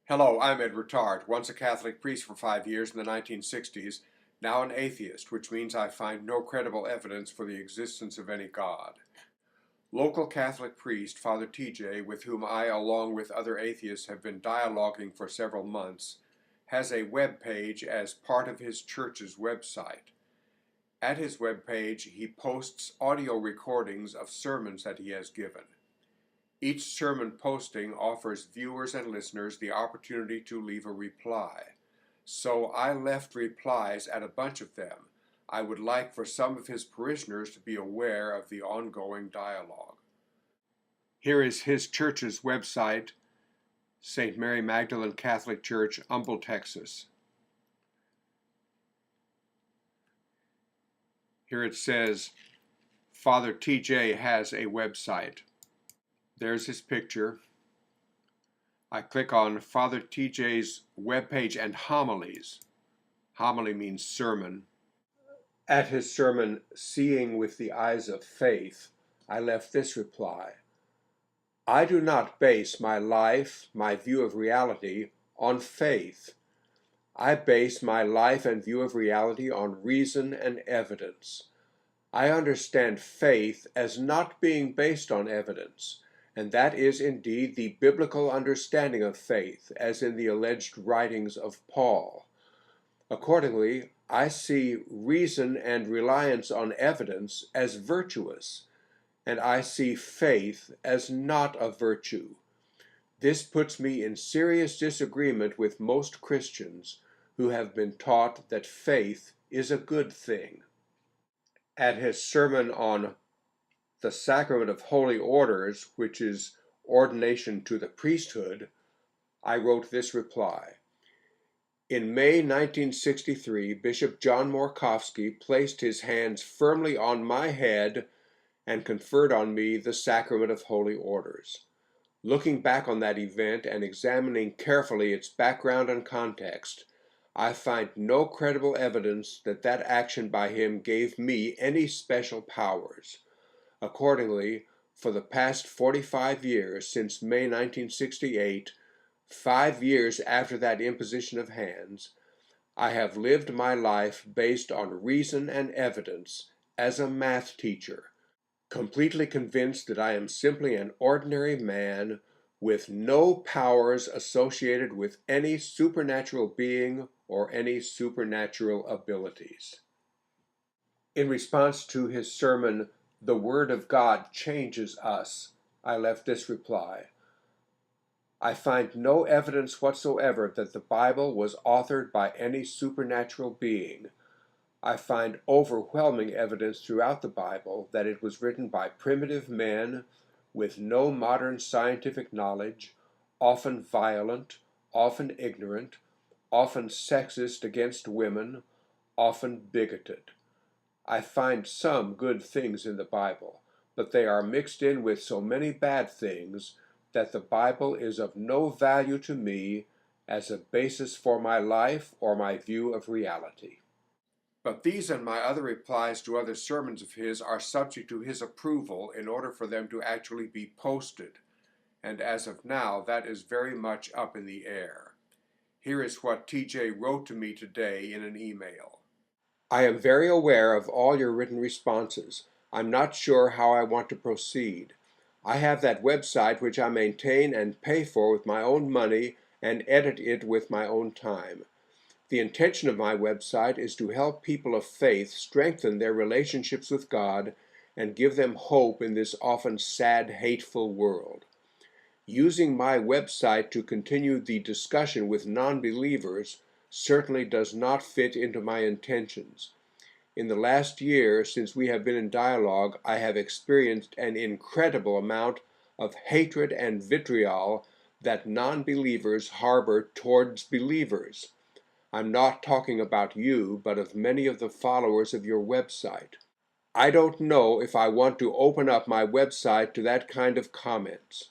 Hello, I'm ETarte, once a Catholic priest for 5 years in the 1960s, now an atheist, which means I find no credible evidence for the existence of any God. Local Catholic priest Father TJ, with whom I, along with other atheists, have been dialoguing for several months, has a web page as part of his church's website. At his web page, he posts audio recordings of sermons that he has given. Each sermon posting offers viewers and listeners the opportunity to leave a reply. So I left replies at a bunch of them. I would like for some of his parishioners to be aware of the ongoing dialogue. Here is his church's website, St. Mary Magdalene Catholic Church, Humble, Texas. Here it says, Father TJ has a website. There's his picture. I click on Father TJ's webpage and homilies. Homily means sermon. At his sermon, Seeing with the Eyes of Faith, I left this reply. I do not base my life, my view of reality, on faith. I base my life and view of reality on reason and evidence. I understand faith as not being based on evidence, and that is indeed the biblical understanding of faith, as in the alleged writings of Paul. Accordingly, I see reason and reliance on evidence as virtuous, and I see faith as not a virtue. This puts me in serious disagreement with most Christians who have been taught that faith is a good thing. At his sermon on the Sacrament of Holy Orders, which is ordination to the priesthood, I wrote this reply. In May 1963, Bishop John Morkowski placed his hands firmly on my head and conferred on me the Sacrament of Holy Orders. Looking back on that event and examining carefully its background and context, I find no credible evidence that that action by him gave me any special powers. Accordingly, for the past 45 years, since May 1968, 5 years after that imposition of hands, I have lived my life based on reason and evidence as a math teacher, completely convinced that I am simply an ordinary man with no powers associated with any supernatural being or any supernatural abilities. In response to his sermon, The Word of God Changes Us, I left this reply. I find no evidence whatsoever that the Bible was authored by any supernatural being. I find overwhelming evidence throughout the Bible that it was written by primitive men with no modern scientific knowledge, often violent, often ignorant, often sexist against women, often bigoted. I find some good things in the Bible, but they are mixed in with so many bad things that the Bible is of no value to me as a basis for my life or my view of reality. But these and my other replies to other sermons of his are subject to his approval in order for them to actually be posted, and as of now, that is very much up in the air. Here is what TJ wrote to me today in an email. I am very aware of all your written responses. I'm not sure how I want to proceed. I have that website which I maintain and pay for with my own money and edit it with my own time. The intention of my website is to help people of faith strengthen their relationships with God and give them hope in this often sad, hateful world. Using my website to continue the discussion with non-believers certainly does not fit into my intentions. In the last year, since we have been in dialogue, I have experienced an incredible amount of hatred and vitriol that non-believers harbor towards believers. I'm not talking about you, but of many of the followers of your website. I don't know if I want to open up my website to that kind of comments.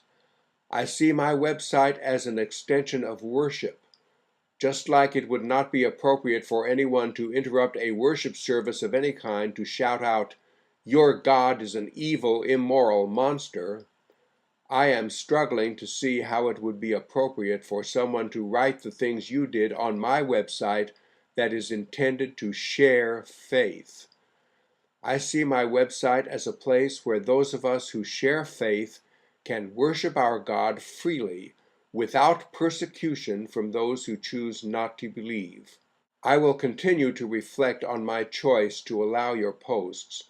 I see my website as an extension of worship, just like it would not be appropriate for anyone to interrupt a worship service of any kind to shout out, "Your God is an evil, immoral monster." I am struggling to see how it would be appropriate for someone to write the things you did on my website that is intended to share faith. I see my website as a place where those of us who share faith can worship our God freely without persecution from those who choose not to believe. I will continue to reflect on my choice to allow your posts,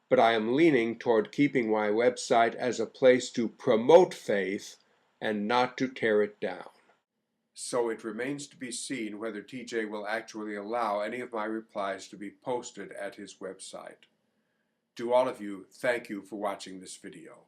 but I am leaning toward keeping my website as a place to promote faith and not to tear it down. So it remains to be seen whether TJ will actually allow any of my replies to be posted at his website. To all of you, thank you for watching this video.